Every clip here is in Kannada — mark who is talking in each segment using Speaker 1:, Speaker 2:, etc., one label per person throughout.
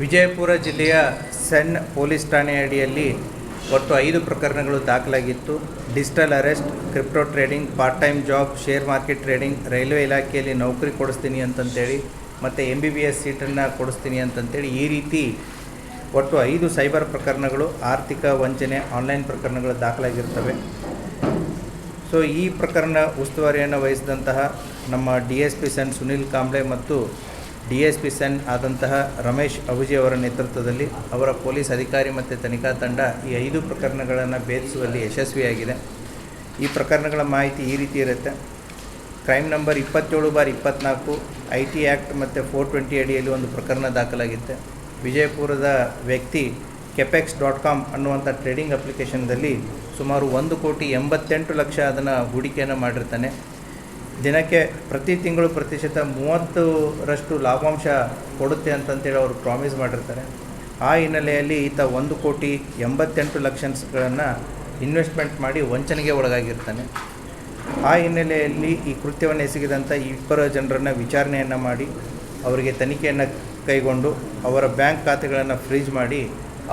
Speaker 1: ವಿಜಯಪುರ ಜಿಲ್ಲೆಯ ಸೆನ್ ಪೊಲೀಸ್ ಠಾಣೆ ಅಡಿಯಲ್ಲಿ ಒಟ್ಟು 5 ಪ್ರಕರಣಗಳು ದಾಖಲಾಗಿತ್ತು. Digital arrest, crypto trading, part time job, share market trading, railway ಇಲಾಖೆಯಲ್ಲಿ ನೌಕರಿ ಕೊಡಿಸ್ತೀನಿ ಅಂತಂತೇಳಿ ಮತ್ತು MBBS ಸೀಟನ್ನು ಕೊಡಿಸ್ತೀನಿ ಅಂತಂತೇಳಿ ಈ ರೀತಿ ಒಟ್ಟು 5 ಸೈಬರ್ ಪ್ರಕರಣಗಳು, ಆರ್ಥಿಕ ವಂಚನೆ, ಆನ್ಲೈನ್ ಪ್ರಕರಣಗಳು ದಾಖಲಾಗಿರ್ತವೆ. ಸೊ ಈ ಪ್ರಕರಣ ಉಸ್ತುವಾರಿಯನ್ನು ವಹಿಸಿದಂತಹ ನಮ್ಮ DSP ಸೆನ್ ಸುನಿಲ್ ಕಾಂಬ್ಳೆ ಮತ್ತು DSP ಸೆನ್ ಆದಂತಹ ರಮೇಶ್ ಅಬುಜಿ ಅವರ ನೇತೃತ್ವದಲ್ಲಿ ಅವರ ಪೊಲೀಸ್ ಅಧಿಕಾರಿ ಮತ್ತು ತನಿಖಾ ತಂಡ ಈ 5 ಪ್ರಕರಣಗಳನ್ನು ಭೇದಿಸುವಲ್ಲಿ ಯಶಸ್ವಿಯಾಗಿದೆ. ಈ ಪ್ರಕರಣಗಳ ಮಾಹಿತಿ ಈ ರೀತಿ ಇರುತ್ತೆ. ಕ್ರೈಮ್ ನಂಬರ್ 27/24 IT ಆ್ಯಕ್ಟ್ ಮತ್ತು 420 ಅಡಿಯಲ್ಲಿ ಒಂದು ಪ್ರಕರಣ ದಾಖಲಾಗಿತ್ತೆ. ವಿಜಯಪುರದ ವ್ಯಕ್ತಿ kepex.com ಅನ್ನುವಂಥ ಟ್ರೇಡಿಂಗ್ ಅಪ್ಲಿಕೇಶನ್ದಲ್ಲಿ ಸುಮಾರು 1,88,00,000 ಅದನ್ನು ಹೂಡಿಕೆಯನ್ನು ಮಾಡಿರ್ತಾನೆ. ದಿನಕ್ಕೆ ಪ್ರತಿ ತಿಂಗಳು ಪ್ರತಿಶತ 30% ಲಾಭಾಂಶ ಕೊಡುತ್ತೆ ಅಂತಂತೇಳಿ ಅವರು ಪ್ರಾಮಿಸ್ ಮಾಡಿರ್ತಾರೆ. ಆ ಹಿನ್ನೆಲೆಯಲ್ಲಿ ಈತ 1,88,00,000ಗಳನ್ನು ಇನ್ವೆಸ್ಟ್ಮೆಂಟ್ ಮಾಡಿ ವಂಚನೆಗೆ ಒಳಗಾಗಿರ್ತಾನೆ. ಆ ಹಿನ್ನೆಲೆಯಲ್ಲಿ ಈ ಕೃತ್ಯವನ್ನು ಎಸಗಿದಂಥ 2 ಜನರನ್ನು ವಿಚಾರಣೆಯನ್ನು ಮಾಡಿ ಅವರಿಗೆ ತನಿಖೆಯನ್ನು ಕೈಗೊಂಡು ಅವರ ಬ್ಯಾಂಕ್ ಖಾತೆಗಳನ್ನು ಫ್ರೀಜ್ ಮಾಡಿ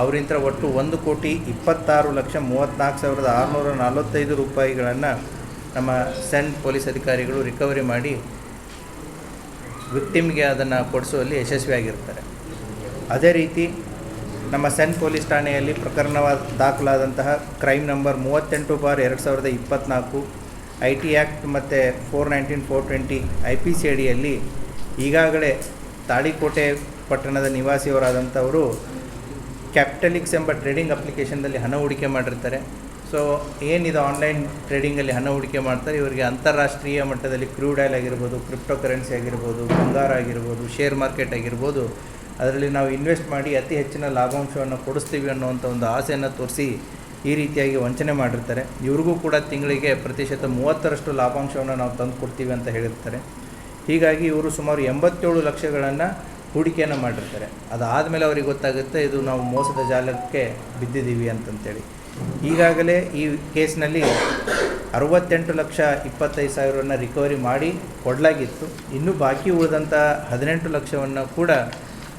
Speaker 1: ಅವರಿಂದ ಒಟ್ಟು 1,26,34,645 ರೂಪಾಯಿಗಳನ್ನು ನಮ್ಮ ಸೆನ್ ಪೊಲೀಸ್ ಅಧಿಕಾರಿಗಳು ರಿಕವರಿ ಮಾಡಿ ವಿಕ್ಟಿಮ್ಗೆ ಅದನ್ನು ಕೊಡಿಸುವಲ್ಲಿ ಯಶಸ್ವಿಯಾಗಿರ್ತಾರೆ. ಅದೇ ರೀತಿ ನಮ್ಮ ಸೆನ್ ಪೊಲೀಸ್ ಠಾಣೆಯಲ್ಲಿ ಪ್ರಕರಣ ದಾಖಲಾದಂತಹ ಕ್ರೈಮ್ ನಂಬರ್ 38/2024 IT ಆ್ಯಕ್ಟ್ ಮತ್ತು 419, 420 IPC ಅಡಿಯಲ್ಲಿ ಈಗಾಗಲೇ ತಾಳಿಕೋಟೆ ಪಟ್ಟಣದ ನಿವಾಸಿಯವರಾದಂಥವರು ಕ್ಯಾಪಿಟಲಿಕ್ಸ್ ಎಂಬ ಟ್ರೇಡಿಂಗ್ ಅಪ್ಲಿಕೇಶನ್ದಲ್ಲಿ ಹಣ ಹೂಡಿಕೆ ಮಾಡಿರ್ತಾರೆ. ಸೊ ಏನಿದು ಆನ್ಲೈನ್ ಟ್ರೇಡಿಂಗಲ್ಲಿ ಹಣ ಹೂಡಿಕೆ ಮಾಡ್ತಾರೆ, ಇವರಿಗೆ ಅಂತಾರಾಷ್ಟ್ರೀಯ ಮಟ್ಟದಲ್ಲಿ ಕ್ರೂಡ್ ಆಯಿಲ್ ಆಗಿರ್ಬೋದು, ಕ್ರಿಪ್ಟೋ ಕರೆನ್ಸಿ ಆಗಿರ್ಬೋದು, ಬಂಗಾರ ಆಗಿರ್ಬೋದು, ಶೇರ್ ಮಾರ್ಕೆಟ್ ಆಗಿರ್ಬೋದು, ಅದರಲ್ಲಿ ನಾವು ಇನ್ವೆಸ್ಟ್ ಮಾಡಿ ಅತಿ ಹೆಚ್ಚಿನ ಲಾಭಾಂಶವನ್ನು ಕೊಡಿಸ್ತೀವಿ ಅನ್ನುವಂಥ ಒಂದು ಆಸೆಯನ್ನು ತೋರಿಸಿ ಈ ರೀತಿಯಾಗಿ ವಂಚನೆ ಮಾಡಿರ್ತಾರೆ. ಇವ್ರಿಗೂ ಕೂಡ ತಿಂಗಳಿಗೆ ಪ್ರತಿಶತ 30% ಲಾಭಾಂಶವನ್ನು ನಾವು ತಂದು ಕೊಡ್ತೀವಿ ಅಂತ ಹೇಳಿರ್ತಾರೆ. ಹೀಗಾಗಿ ಇವರು ಸುಮಾರು 87 ಲಕ್ಷಗಳನ್ನು ಹೂಡಿಕೆಯನ್ನು ಮಾಡಿರ್ತಾರೆ. ಅದಾದಮೇಲೆ ಅವ್ರಿಗೆ ಗೊತ್ತಾಗುತ್ತೆ ಇದು ನಾವು ಮೋಸದ ಜಾಲಕ್ಕೆ ಬಿದ್ದಿದ್ದೀವಿ ಅಂತಂತೇಳಿ. ಈಗಾಗಲೇ ಈ ಕೇಸ್ನಲ್ಲಿ 68,25,000 ರಿಕವರಿ ಮಾಡಿ ಕೊಡಲಾಗಿತ್ತು. ಇನ್ನೂ ಬಾಕಿ ಉಳಿದಂಥ 18 ಲಕ್ಷವನ್ನು ಕೂಡ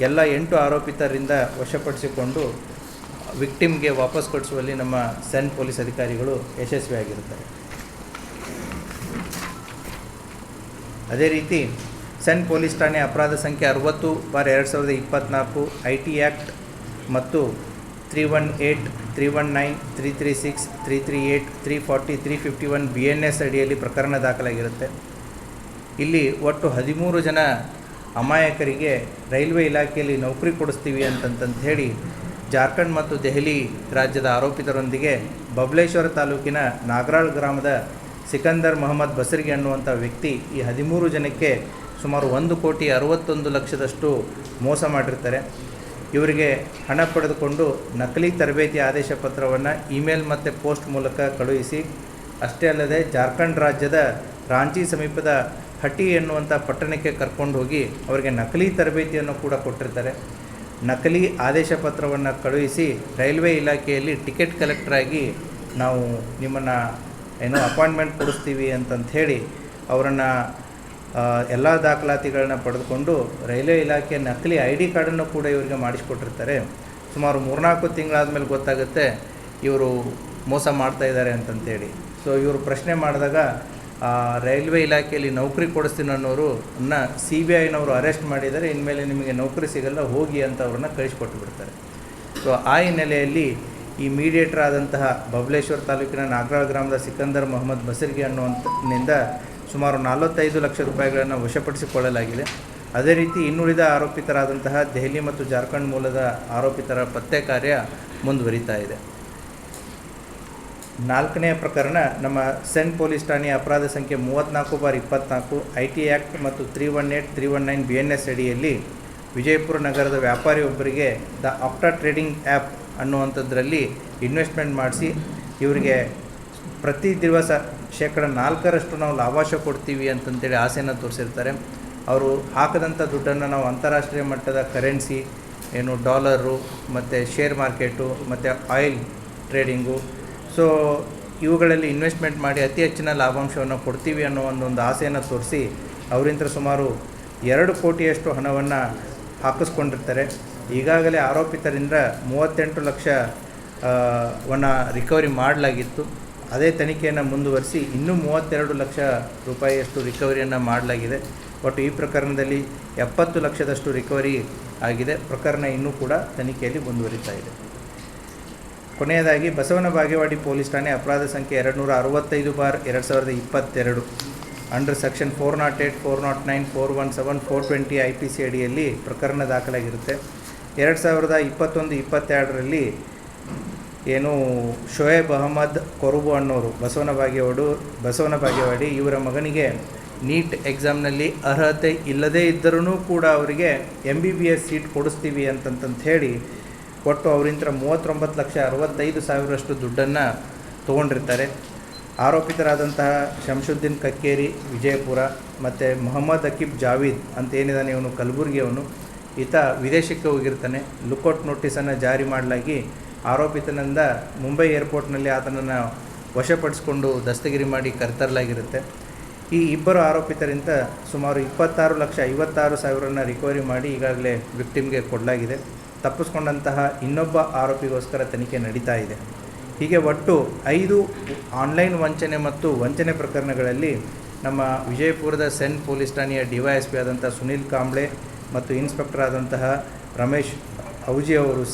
Speaker 1: ಎಲ್ಲ 8 ಆರೋಪಿತರಿಂದ ವಶಪಡಿಸಿಕೊಂಡು ವಿಕ್ಟಿಮ್ಗೆ ವಾಪಸ್ ಕೊಡಿಸುವಲ್ಲಿ ನಮ್ಮ ಸೆನ್ ಪೊಲೀಸ್ ಅಧಿಕಾರಿಗಳು ಯಶಸ್ವಿಯಾಗಿರುತ್ತಾರೆ. ಅದೇ ರೀತಿ ಸೆನ್ ಪೊಲೀಸ್ ಠಾಣೆ ಅಪರಾಧ ಸಂಖ್ಯೆ 60/2024 IT ಆ್ಯಕ್ಟ್ ಮತ್ತು 318, 319, 336, 338, 340, 351 BNS ಅಡಿಯಲ್ಲಿ ಪ್ರಕರಣ ದಾಖಲಾಗಿರುತ್ತೆ. ಇಲ್ಲಿ ಒಟ್ಟು 13 ಜನ ಅಮಾಯಕರಿಗೆ ರೈಲ್ವೆ ಇಲಾಖೆಯಲ್ಲಿ ನೌಕರಿ ಕೊಡಿಸ್ತೀವಿ ಅಂತಂತ ಹೇಳಿ ಜಾರ್ಖಂಡ್ ಮತ್ತು ದೆಹಲಿ ರಾಜ್ಯದ ಆರೋಪಿತರೊಂದಿಗೆ ಬಬಲೇಶ್ವರ ತಾಲೂಕಿನ ನಾಗರಾಳ್ ಗ್ರಾಮದ ಸಿಕಂದರ್ ಮೊಹಮ್ಮದ್ ಬಸರ್ಗಿ ಅನ್ನುವಂಥ ವ್ಯಕ್ತಿ ಈ 13 ಜನಕ್ಕೆ ಸುಮಾರು 1,61,00,000 ಮೋಸ ಮಾಡಿರ್ತಾರೆ. ಇವರಿಗೆ ಹಣ ಪಡೆದುಕೊಂಡು ನಕಲಿ ತರಬೇತಿ ಆದೇಶ ಪತ್ರವನ್ನು ಇಮೇಲ್ ಮತ್ತು ಪೋಸ್ಟ್ ಮೂಲಕ ಕಳುಹಿಸಿ, ಅಷ್ಟೇ ಅಲ್ಲದೆ ಜಾರ್ಖಂಡ್ ರಾಜ್ಯದ ರಾಂಚಿ ಸಮೀಪದ ಹಟಿ ಎನ್ನುವಂಥ ಪಟ್ಟಣಕ್ಕೆ ಕರ್ಕೊಂಡು ಹೋಗಿ ಅವರಿಗೆ ನಕಲಿ ತರಬೇತಿಯನ್ನು ಕೂಡ ಕೊಟ್ಟಿರ್ತಾರೆ. ನಕಲಿ ಆದೇಶ ಪತ್ರವನ್ನು ಕಳುಹಿಸಿ ರೈಲ್ವೆ ಇಲಾಖೆಯಲ್ಲಿ ಟಿಕೆಟ್ ಕಲೆಕ್ಟರಾಗಿ ನಾವು ನಿಮ್ಮನ್ನು ಅಪಾಯಿಂಟ್ಮೆಂಟ್ ಕೊಡಿಸ್ತೀವಿ ಅಂತಂತ ಹೇಳಿ ಅವರನ್ನು ಎಲ್ಲ ದಾಖಲಾತಿಗಳನ್ನ ಪಡೆದುಕೊಂಡು ರೈಲ್ವೆ ಇಲಾಖೆ ನಕಲಿ ID ಕಾರ್ಡನ್ನು ಕೂಡ ಇವರಿಗೆ ಮಾಡಿಸ್ಕೊಟ್ಟಿರ್ತಾರೆ. ಸುಮಾರು 3-4 ತಿಂಗಳಾದಮೇಲೆ ಗೊತ್ತಾಗುತ್ತೆ ಇವರು ಮೋಸ ಮಾಡ್ತಾಯಿದ್ದಾರೆ ಅಂತಂತೇಳಿ. ಸೊ ಇವರು ಪ್ರಶ್ನೆ ಮಾಡಿದಾಗ ರೈಲ್ವೆ ಇಲಾಖೆಯಲ್ಲಿ ನೌಕರಿ ಕೊಡಿಸ್ತೀನಿ ಅನ್ನೋರು CBIನವರು ಅರೆಸ್ಟ್ ಮಾಡಿದ್ದಾರೆ, ಇನ್ಮೇಲೆ ನಿಮಗೆ ನೌಕರಿ ಸಿಗಲ್ಲ, ಹೋಗಿ ಅಂತ ಅವ್ರನ್ನ ಕಳಿಸ್ಕೊಟ್ಟು ಬಿಡ್ತಾರೆ. ಸೊ ಆ ಹಿನ್ನೆಲೆಯಲ್ಲಿ ಈ ಮೀಡಿಯೇಟರ್ ಆದಂತಹ ಬಬಲೇಶ್ವರ ತಾಲೂಕಿನ ನಾಗರಾಳ್ ಗ್ರಾಮದ ಸಿಕಂದರ್ ಮೊಹಮ್ಮದ್ ಬಸರ್ಗಿ ಅನ್ನುವಂಥನಿಂದ ಸುಮಾರು 45 ಲಕ್ಷ ರೂಪಾಯಿಗಳನ್ನು ವಶಪಡಿಸಿಕೊಳ್ಳಲಾಗಿದೆ. ಅದೇ ರೀತಿ ಇನ್ನುಳಿದ ಆರೋಪಿತರಾದಂತಹ ದೆಹಲಿ ಮತ್ತು ಜಾರ್ಖಂಡ್ ಮೂಲದ ಆರೋಪಿತರ ಪತ್ತೆ ಕಾರ್ಯ ಮುಂದುವರಿತಾ ಇದೆ. 4ನೇ ಪ್ರಕರಣ ನಮ್ಮ ಸೆನ್ ಪೊಲೀಸ್ ಠಾಣೆಯ ಅಪರಾಧ ಸಂಖ್ಯೆ 34/24 IT ಆ್ಯಕ್ಟ್ ಮತ್ತು 318, 319 BNS ಅಡಿಯಲ್ಲಿ ವಿಜಯಪುರ ನಗರದ ವ್ಯಾಪಾರಿಯೊಬ್ಬರಿಗೆ ದ ಆಕ್ಟಾ ಟ್ರೇಡಿಂಗ್ ಆ್ಯಪ್ ಅನ್ನುವಂಥದ್ರಲ್ಲಿ ಇನ್ವೆಸ್ಟ್ಮೆಂಟ್ ಮಾಡಿಸಿ ಇವರಿಗೆ ಪ್ರತಿ ದಿವಸ 4% ನಾವು ಲಾಭಾಂಶ ಕೊಡ್ತೀವಿ ಅಂತಂತೇಳಿ ಆಸೆಯನ್ನು ತೋರಿಸಿರ್ತಾರೆ. ಅವರು ಹಾಕದಂಥ ದುಡ್ಡನ್ನು ನಾವು ಅಂತಾರಾಷ್ಟ್ರೀಯ ಮಟ್ಟದ ಕರೆನ್ಸಿ ಡಾಲರು ಮತ್ತು ಶೇರ್ ಮಾರ್ಕೆಟು ಮತ್ತು ಆಯಿಲ್ ಟ್ರೇಡಿಂಗು, ಸೊ ಇವುಗಳಲ್ಲಿ ಇನ್ವೆಸ್ಟ್ಮೆಂಟ್ ಮಾಡಿ ಅತಿ ಹೆಚ್ಚಿನ ಲಾಭಾಂಶವನ್ನು ಕೊಡ್ತೀವಿ ಅನ್ನೋ ಒಂದು ಆಸೆಯನ್ನು ತೋರಿಸಿ ಅವರಿಂದ ಸುಮಾರು 2 ಕೋಟಿಯಷ್ಟು ಹಣವನ್ನು ಹಾಕಿಸ್ಕೊಂಡಿರ್ತಾರೆ. ಈಗಾಗಲೇ ಆರೋಪಿತರಿಂದ 38 ಲಕ್ಷ ವನ್ನ ರಿಕವರಿ ಮಾಡಲಾಗಿತ್ತು. ಅದೇ ತನಿಖೆಯನ್ನು ಮುಂದುವರಿಸಿ ಇನ್ನೂ 32 ಲಕ್ಷ ರೂಪಾಯಿಯಷ್ಟು ರಿಕವರಿಯನ್ನು ಮಾಡಲಾಗಿದೆ. ಒಟ್ಟು ಈ ಪ್ರಕರಣದಲ್ಲಿ 70 ಲಕ್ಷದಷ್ಟು ರಿಕವರಿ ಆಗಿದೆ. ಪ್ರಕರಣ ಇನ್ನೂ ಕೂಡ ತನಿಖೆಯಲ್ಲಿ ಮುಂದುವರಿತಾ ಇದೆ. ಕೊನೆಯದಾಗಿ ಬಸವನ ಬಾಗೇವಾಡಿ ಪೊಲೀಸ್ ಠಾಣೆ ಅಪರಾಧ ಸಂಖ್ಯೆ 265/2022 ಅಂಡರ್ ಸೆಕ್ಷನ್ 408, 409, 417, 420 IPC ಅಡಿಯಲ್ಲಿ ಪ್ರಕರಣ ದಾಖಲಾಗಿರುತ್ತೆ. 2021-22ರಲ್ಲಿ ಏನು ಶೋಯಬ್ ಅಹಮದ್ ಕೊರುಬು ಅನ್ನೋರು ಬಸವನ ಬಾಗೇವಾಡಿ ಇವರ ಮಗನಿಗೆ ನೀಟ್ ಎಕ್ಸಾಮ್ನಲ್ಲಿ ಅರ್ಹತೆ ಇಲ್ಲದೇ ಇದ್ದರೂ ಕೂಡ ಅವರಿಗೆ MBBS ಸೀಟ್ ಕೊಡಿಸ್ತೀವಿ ಅಂತಂತ ಹೇಳಿ ಒಟ್ಟು ಅವರಿಂದ 39,65,000 ದುಡ್ಡನ್ನು ತೊಗೊಂಡಿರ್ತಾರೆ. ಆರೋಪಿತರಾದಂತಹ ಶಂಶುದ್ದೀನ್ ಕಕ್ಕೇರಿ ವಿಜಯಪುರ ಮತ್ತು ಮೊಹಮ್ಮದ್ ಅಕೀಬ್ ಜಾವೀದ್ ಅಂತ ಏನಿದ್ದಾನೆ ಇವನು ಕಲಬುರಗಿಯವನು, ಈತ ವಿದೇಶಕ್ಕೆ ಹೋಗಿರ್ತಾನೆ. ಲುಕೌಟ್ ನೋಟಿಸನ್ನು ಜಾರಿ ಮಾಡಲಾಗಿ ಆರೋಪಿತನಿಂದ ಮುಂಬೈ ಏರ್ಪೋರ್ಟ್ನಲ್ಲಿ ಆತನನ್ನು ವಶಪಡಿಸಿಕೊಂಡು ದಸ್ತಗಿರಿ ಮಾಡಿ ಕರೆತರಲಾಗಿರುತ್ತೆ. ಈ ಇಬ್ಬರು ಆರೋಪಿತರಿಂದ ಸುಮಾರು 26,56,000 ರಿಕವರಿ ಮಾಡಿ ಈಗಾಗಲೇ ವಿಕ್ಟಿಮ್ಗೆ ಕೊಡಲಾಗಿದೆ. ತಪ್ಪಿಸ್ಕೊಂಡಂತಹ ಇನ್ನೊಬ್ಬ ಆರೋಪಿಗೋಸ್ಕರ ತನಿಖೆ ನಡೀತಾ ಇದೆ. ಹೀಗೆ ಒಟ್ಟು 5 ಆನ್ಲೈನ್ ವಂಚನೆ ಮತ್ತು ವಂಚನೆ ಪ್ರಕರಣಗಳಲ್ಲಿ ನಮ್ಮ ವಿಜಯಪುರದ ಸೆನ್ ಪೊಲೀಸ್ ಠಾಣೆಯ DYSP ಆದಂಥ ಸುನಿಲ್ ಕಾಂಬ್ಳೆ ಮತ್ತು ಇನ್ಸ್ಪೆಕ್ಟರ್ ಆದಂತಹ ರಮೇಶ್ ಔಜಿ ಅವರು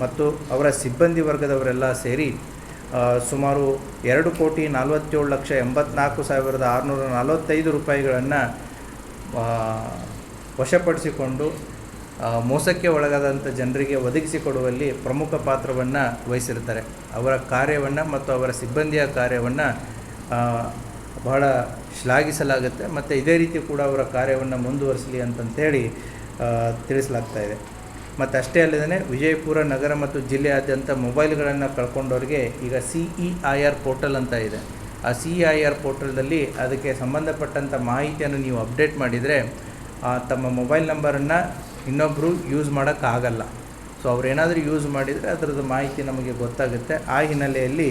Speaker 1: ಮತ್ತು ಅವರ ಸಿಬ್ಬಂದಿ ವರ್ಗದವರೆಲ್ಲ ಸೇರಿ ಸುಮಾರು 2,47,84,645 ರೂಪಾಯಿಗಳನ್ನು ವಶಪಡಿಸಿಕೊಂಡು ಮೋಸಕ್ಕೆ ಒಳಗಾದಂಥ ಜನರಿಗೆ ಒದಗಿಸಿಕೊಡುವಲ್ಲಿ ಪ್ರಮುಖ ಪಾತ್ರವನ್ನು ವಹಿಸಿರ್ತಾರೆ. ಅವರ ಕಾರ್ಯವನ್ನು ಮತ್ತು ಅವರ ಸಿಬ್ಬಂದಿಯ ಕಾರ್ಯವನ್ನು ಬಹಳ ಶ್ಲಾಘಿಸಲಾಗುತ್ತೆ ಮತ್ತು ಇದೇ ರೀತಿ ಕೂಡ ಅವರ ಕಾರ್ಯವನ್ನು ಮುಂದುವರಿಸಲಿ ಅಂತಂತೇಳಿ ತಿಳಿಸಲಾಗ್ತಾ ಇದೆ. ಮತ್ತು ಅಷ್ಟೇ ಅಲ್ಲದೇ ವಿಜಯಪುರ ನಗರ ಮತ್ತು ಜಿಲ್ಲೆಯಾದ್ಯಂತ ಮೊಬೈಲ್ಗಳನ್ನು ಕಳ್ಕೊಂಡವ್ರಿಗೆ ಈಗ CEIR ಪೋರ್ಟಲ್ ಅಂತ ಇದೆ. ಆ CEIR ಪೋರ್ಟಲ್ದಲ್ಲಿ ಅದಕ್ಕೆ ಸಂಬಂಧಪಟ್ಟಂಥ ಮಾಹಿತಿಯನ್ನು ನೀವು ಅಪ್ಡೇಟ್ ಮಾಡಿದರೆ ತಮ್ಮ ಮೊಬೈಲ್ ನಂಬರನ್ನು ಇನ್ನೊಬ್ಬರು ಯೂಸ್ ಮಾಡೋಕ್ಕಾಗಲ್ಲ. ಸೊ ಅವರೇನಾದರೂ ಯೂಸ್ ಮಾಡಿದರೆ ಅದರದ್ದು ಮಾಹಿತಿ ನಮಗೆ ಗೊತ್ತಾಗುತ್ತೆ. ಆ ಹಿನ್ನೆಲೆಯಲ್ಲಿ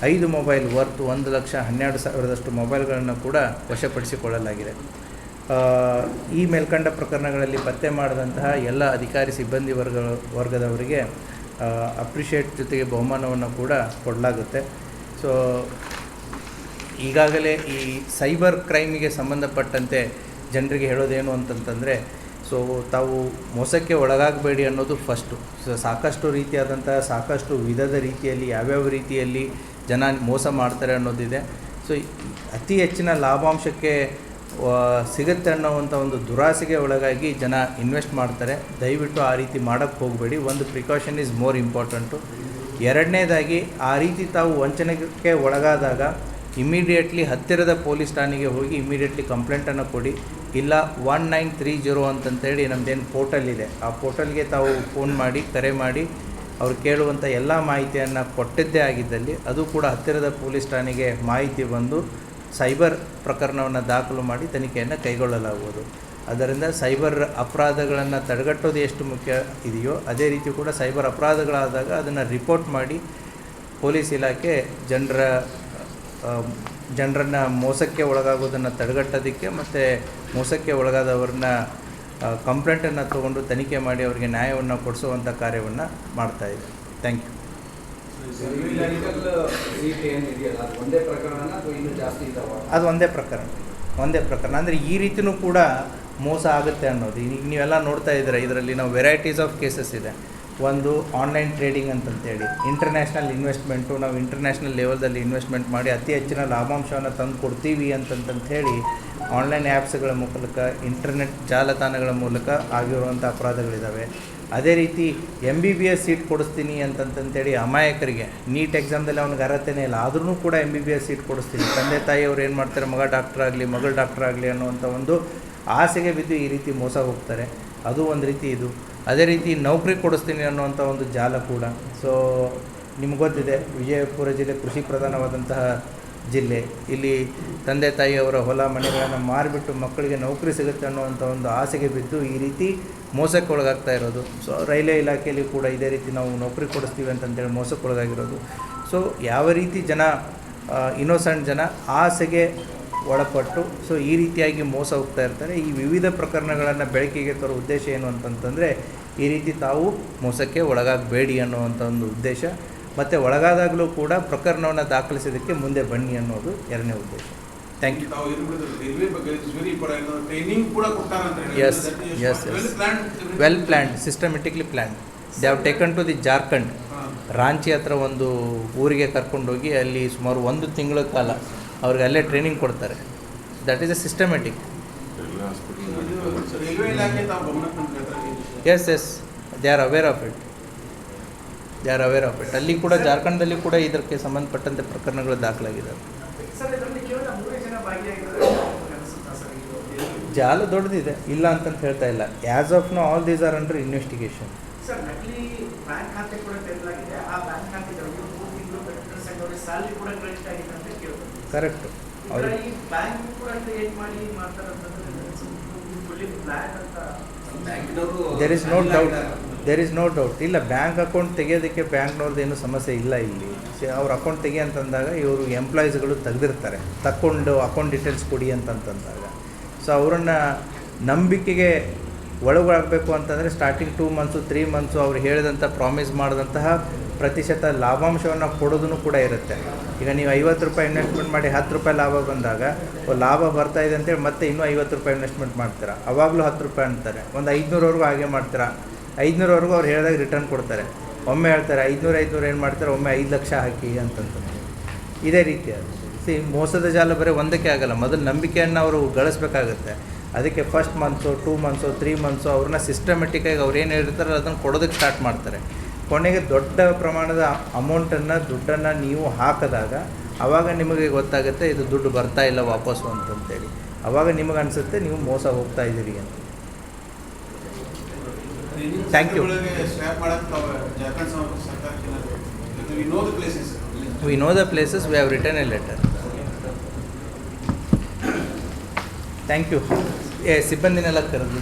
Speaker 1: 5 ಮೊಬೈಲ್ ವರ್ತ್ 1,12,000 ಮೊಬೈಲ್ಗಳನ್ನು ಕೂಡ ವಶಪಡಿಸಿಕೊಳ್ಳಲಾಗಿದೆ. ಈ ಮೇಲ್ಕಂಡ ಪ್ರಕರಣಗಳಲ್ಲಿ ಪತ್ತೆ ಮಾಡಿದಂತಹ ಎಲ್ಲ ಅಧಿಕಾರಿ ಸಿಬ್ಬಂದಿ ವರ್ಗದವರಿಗೆ ಅಪ್ರಿಷಿಯೇಟ್ ಜೊತೆಗೆ ಬಹುಮಾನವನ್ನು ಕೂಡ ಕೊಡಲಾಗುತ್ತೆ. ಸೊ ಈಗಾಗಲೇ ಈ ಸೈಬರ್ ಕ್ರೈಮಿಗೆ ಸಂಬಂಧಪಟ್ಟಂತೆ ಜನರಿಗೆ ಹೇಳೋದೇನು ಅಂತಂತಂದರೆ, ಸೊ ತಾವು ಮೋಸಕ್ಕೆ ಒಳಗಾಗಬೇಡಿ ಅನ್ನೋದು ಫಸ್ಟು. ಸೊ ಸಾಕಷ್ಟು ವಿಧದ ರೀತಿಯಲ್ಲಿ ಯಾವ್ಯಾವ ರೀತಿಯಲ್ಲಿ ಜನ ಮೋಸ ಮಾಡ್ತಾರೆ ಅನ್ನೋದಿದೆ. ಸೊ ಅತಿ ಹೆಚ್ಚಿನ ಲಾಭಾಂಶಕ್ಕೆ ಸಿಗುತ್ತೆ ಅನ್ನೋವಂಥ ಒಂದು ದುರಾಸೆಗೆ ಒಳಗಾಗಿ ಜನ ಇನ್ವೆಸ್ಟ್ ಮಾಡ್ತಾರೆ. ದಯವಿಟ್ಟು ಆ ರೀತಿ ಮಾಡೋಕ್ಕೆ ಹೋಗಬೇಡಿ. ಒಂದು ಪ್ರಿಕಾಷನ್ ಈಸ್ ಮೋರ್ ಇಂಪಾರ್ಟೆಂಟು. ಎರಡನೇದಾಗಿ ಆ ರೀತಿ ತಾವು ವಂಚನೆಗೆ ಒಳಗಾದಾಗ ಇಮಿಡಿಯೇಟ್ಲಿ ಹತ್ತಿರದ ಪೊಲೀಸ್ ಠಾಣೆಗೆ ಹೋಗಿ ಇಮಿಡಿಯೇಟ್ಲಿ ಕಂಪ್ಲೇಂಟನ್ನು ಕೊಡಿ. ಇಲ್ಲ 1930 ಅಂತಂತೇಳಿ ನಮ್ಮದೇನು ಪೋರ್ಟಲ್ ಇದೆ, ಆ ಪೋರ್ಟಲ್ಗೆ ತಾವು ಫೋನ್ ಮಾಡಿ ಕರೆ ಮಾಡಿ ಅವ್ರು ಕೇಳುವಂಥ ಎಲ್ಲ ಮಾಹಿತಿಯನ್ನು ಕೊಟ್ಟಿದ್ದೇ ಆಗಿದ್ದಲ್ಲಿ ಅದು ಕೂಡ ಹತ್ತಿರದ ಪೊಲೀಸ್ ಠಾಣೆಗೆ ಮಾಹಿತಿ ಬಂದು ಸೈಬರ್ ಪ್ರಕರಣವನ್ನು ದಾಖಲು ಮಾಡಿ ತನಿಖೆಯನ್ನು ಕೈಗೊಳ್ಳಲಾಗುವುದು. ಅದರಿಂದ ಸೈಬರ್ ಅಪರಾಧಗಳನ್ನು ತಡೆಗಟ್ಟೋದು ಎಷ್ಟು ಮುಖ್ಯ ಇದೆಯೋ ಅದೇ ರೀತಿ ಕೂಡ ಸೈಬರ್ ಅಪರಾಧಗಳಾದಾಗ ಅದನ್ನು ರಿಪೋರ್ಟ್ ಮಾಡಿ ಪೊಲೀಸ್ ಇಲಾಖೆ ಜನರನ್ನು ಮೋಸಕ್ಕೆ ಒಳಗಾಗೋದನ್ನು ತಡೆಗಟ್ಟೋದಕ್ಕೆ ಮತ್ತು ಮೋಸಕ್ಕೆ ಒಳಗಾದವ್ರನ್ನ ಕಂಪ್ಲೇಂಟನ್ನು ತೊಗೊಂಡು ತನಿಖೆ ಮಾಡಿ ಅವರಿಗೆ ನ್ಯಾಯವನ್ನು ಕೊಡಿಸುವಂಥ ಕಾರ್ಯವನ್ನು ಮಾಡ್ತಾಯಿದೆ. Thank you. ಅದು ಒಂದೇ ಪ್ರಕರಣ ಅಂದರೆ ಈ ರೀತಿಯೂ ಕೂಡ ಮೋಸ ಆಗುತ್ತೆ ಅನ್ನೋದು. ಈಗ ನೀವೆಲ್ಲ ನೋಡ್ತಾ ಇದ್ದೀರ, ಇದರಲ್ಲಿ ನಾವು ವೆರೈಟೀಸ್ ಆಫ್ ಕೇಸಸ್ ಇದೆ. ಒಂದು ಆನ್ಲೈನ್ ಟ್ರೇಡಿಂಗ್ ಅಂತಂತೇಳಿ, ಇಂಟರ್ನ್ಯಾಷನಲ್ ಇನ್ವೆಸ್ಟ್ಮೆಂಟು, ನಾವು ಇಂಟರ್ನ್ಯಾಷನಲ್ ಲೆವೆಲ್ದಲ್ಲಿ ಇನ್ವೆಸ್ಟ್ಮೆಂಟ್ ಮಾಡಿ ಅತಿ ಹೆಚ್ಚಿನ ಲಾಭಾಂಶವನ್ನು ತಂದು ಕೊಡ್ತೀವಿ ಅಂತಂತೇಳಿ ಆನ್ಲೈನ್ ಆ್ಯಪ್ಸ್ಗಳ ಮೂಲಕ, ಇಂಟರ್ನೆಟ್ ಜಾಲತಾಣಗಳ ಮೂಲಕ ಆಗಿರುವಂಥ ಅಪರಾಧಗಳಿದ್ದಾವೆ. ಅದೇ ರೀತಿ MBBS ಸೀಟ್ ಕೊಡಿಸ್ತೀನಿ ಅಂತಂತೇಳಿ ಅಮಾಯಕರಿಗೆ, ನೀಟ್ ಎಕ್ಸಾಮ್ದಲ್ಲಿ ಅವ್ನಿಗೆ ಅರ್ಹತೆನೇ ಇಲ್ಲ ಆದ್ರೂ ಕೂಡ MBBS ಸೀಟ್ ಕೊಡಿಸ್ತೀನಿ, ತಂದೆ ತಾಯಿಯವರು ಏನು ಮಾಡ್ತಾರೆ, ಮಗ ಡಾಕ್ಟರ್ ಆಗಲಿ ಮಗಳು ಡಾಕ್ಟರ್ ಆಗಲಿ ಅನ್ನುವಂಥ ಒಂದು ಆಸೆಗೆ ಬಿದ್ದು ಈ ರೀತಿ ಮೋಸ ಹೋಗ್ತಾರೆ. ಅದು ಒಂದು ರೀತಿ ಇದು. ಅದೇ ರೀತಿ ನೌಕರಿ ಕೊಡಿಸ್ತೀನಿ ಅನ್ನುವಂಥ ಒಂದು ಜಾಲ ಕೂಡ. ಸೊ ನಿಮ್ಗೆ ಗೊತ್ತಿದೆ, ವಿಜಯಪುರ ಜಿಲ್ಲೆ ಕೃಷಿ ಪ್ರಧಾನವಾದಂತಹ ಜಿಲ್ಲೆ. ಇಲ್ಲಿ ತಂದೆ ತಾಯಿಯವರ ಹೊಲ ಮನೆಗಳನ್ನು ಮಾರಿಬಿಟ್ಟು ಮಕ್ಕಳಿಗೆ ನೌಕರಿ ಸಿಗುತ್ತೆ ಅನ್ನುವಂಥ ಒಂದು ಆಸೆಗೆ ಬಿದ್ದು ಈ ರೀತಿ ಮೋಸಕ್ಕೆ ಒಳಗಾಗ್ತಾ ಇರೋದು. ಸೊ ರೈಲ್ವೆ ಇಲಾಖೆಯಲ್ಲಿ ಕೂಡ ಇದೇ ರೀತಿ ನಾವು ನೌಕರಿ ಕೊಡಿಸ್ತೀವಿ ಅಂತಂತೇಳಿ ಮೋಸಕ್ಕೊಳಗಾಗಿರೋದು. ಸೊ ಯಾವ ರೀತಿ ಜನ ಇನ್ನೋಸೆಂಟ್ ಜನ ಆಸೆಗೆ ಒಳಪಟ್ಟು ಸೊ ಈ ರೀತಿಯಾಗಿ ಮೋಸ ಹೋಗ್ತಾ ಇರ್ತಾರೆ. ಈ ವಿವಿಧ ಪ್ರಕರಣಗಳನ್ನು ಬೆಳಕಿಗೆ ತರೋ ಉದ್ದೇಶ ಏನು ಅಂತಂತಂದರೆ, ಈ ರೀತಿ ತಾವು ಮೋಸಕ್ಕೆ ಒಳಗಾಗಬೇಡಿ ಅನ್ನುವಂಥ ಒಂದು ಉದ್ದೇಶ, ಮತ್ತು ಒಳಗಾದಾಗಲೂ ಕೂಡ ಪ್ರಕರಣವನ್ನು ದಾಖಲಿಸೋದಕ್ಕೆ ಮುಂದೆ ಬನ್ನಿ ಅನ್ನೋದು ಎರಡನೇ ಉದ್ದೇಶ. Thank you. Yes yes yes well planned, systematically planned. They have taken to the Jharkhand, Ranchi ಹತ್ರ ಒಂದು ಊರಿಗೆ ಕರ್ಕೊಂಡೋಗಿ ಅಲ್ಲಿ ಸುಮಾರು 1 ತಿಂಗಳ ಕಾಲ ಅವ್ರಿಗೆ ಅಲ್ಲೇ ಟ್ರೈನಿಂಗ್ ಕೊಡ್ತಾರೆ. That is a systematic. Yes yes they are aware of it, they are aware of it. ಅಲ್ಲಿ ಕೂಡ ಜಾರ್ಖಂಡಲ್ಲಿ ಕೂಡ ಇದಕ್ಕೆ ಸಂಬಂಧಪಟ್ಟಂತೆ ಪ್ರಕರಣಗಳು ದಾಖಲಾಗಿದ್ದಾವೆ. ಜಾಲ ದೊಡ್ಡದಿದೆ, ಇಲ್ಲ ಅಂತಂತ ಹೇಳ್ತಾ ಇಲ್ಲ. As of now all these are under investigation. Correct. ಅವರು ದೇರ್ ಇಸ್ ನೋ ಡೌಟ್. ಇಲ್ಲ, ಬ್ಯಾಂಕ್ ಅಕೌಂಟ್ ತೆಗೆಯೋದಕ್ಕೆ ಬ್ಯಾಂಕ್ನವ್ರದ್ದು ಏನೂ ಸಮಸ್ಯೆ ಇಲ್ಲ ಇಲ್ಲಿ. ಅವ್ರ ಅಕೌಂಟ್ ತೆಗಿ ಅಂತಂದಾಗ ಇವರು ಎಂಪ್ಲಾಯೀಸ್ಗಳು ತೆಗೆದಿರ್ತಾರೆ, ತಕ್ಕೊಂಡು ಅಕೌಂಟ್ ಡೀಟೇಲ್ಸ್ ಕೊಡಿ ಅಂತಂದಾಗ. ಸೊ ಅವರನ್ನು ನಂಬಿಕೆಗೆ ಒಳಗಾಗಬೇಕು ಅಂತಂದರೆ ಸ್ಟಾರ್ಟಿಂಗ್ 2 ಮಂತ್ಸು 3 ಮಂತ್ಸು ಅವ್ರು ಹೇಳಿದಂಥ ಪ್ರಾಮಿಸ್ ಮಾಡಿದಂತಹ ಪ್ರತಿಶತ ಲಾಭಾಂಶವನ್ನು ಕೊಡೋದನ್ನು ಕೂಡ ಇರುತ್ತೆ. ಈಗ ನೀವು 50 ರೂಪಾಯಿ ಇನ್ವೆಸ್ಟ್ಮೆಂಟ್ ಮಾಡಿ 10 ರೂಪಾಯಿ ಲಾಭ ಬಂದಾಗ ಲಾಭ ಬರ್ತಾಯಿದೆ ಅಂತೇಳಿ ಮತ್ತೆ ಇನ್ನೂ 50 ರೂಪಾಯಿ ಇನ್ವೆಸ್ಟ್ಮೆಂಟ್ ಮಾಡ್ತೀರಾ, ಅವಾಗಲೂ 10 ರೂಪಾಯಿ ಅಂತಾರೆ. ಒಂದು 500ವರೆಗೂ ಹಾಗೆ ಮಾಡ್ತೀರಾ. 500ವರೆಗೂ ಅವ್ರು ಹೇಳಿದಾಗ ರಿಟರ್ನ್ ಕೊಡ್ತಾರೆ. ಒಮ್ಮೆ ಹೇಳ್ತಾರೆ 500 ಏನು ಮಾಡ್ತಾರೆ, ಒಮ್ಮೆ 5 ಲಕ್ಷ ಹಾಕಿ ಅಂತಂತಾರೆ. ಇದೇ ರೀತಿ ಅದು ಮೋಸದ ಜಾಲ ಬರೀ ಒಂದಕ್ಕೆ ಆಗಲ್ಲ. ಮೊದಲು ನಂಬಿಕೆಯನ್ನು ಅವರು ಗಳಿಸ್ಬೇಕಾಗುತ್ತೆ. ಅದಕ್ಕೆ ಫಸ್ಟ್ ಮಂತ್ಸು 2 ಮಂತ್ಸು 3 ಮಂತ್ಸು ಅವ್ರನ್ನ ಸಿಸ್ಟಮೆಟಿಕ್ಕಾಗಿ ಅವ್ರು ಏನು ಹೇಳಿರ್ತಾರೆ ಅದನ್ನು ಕೊಡೋದಕ್ಕೆ ಸ್ಟಾರ್ಟ್ ಮಾಡ್ತಾರೆ. ಕೊನೆಗೆ ದೊಡ್ಡ ಪ್ರಮಾಣದ ದುಡ್ಡನ್ನು ನೀವು ಹಾಕಿದಾಗ ಆವಾಗ ನಿಮಗೆ ಗೊತ್ತಾಗುತ್ತೆ ಇದು ದುಡ್ಡು ಬರ್ತಾ ಇಲ್ಲ ವಾಪಸ್ಸು ಅಂತಂತೇಳಿ. ಆವಾಗ ನಿಮಗೆ ಅನಿಸುತ್ತೆ ನೀವು ಮೋಸ ಹೋಗ್ತಾ ಇದ್ದೀರಿ ಅಂತ. Thank you. We know the places, we have written a letter. Thank you. ಸಿಬ್ಬಂದಿನೆಲ್ಲ ಕರೆದು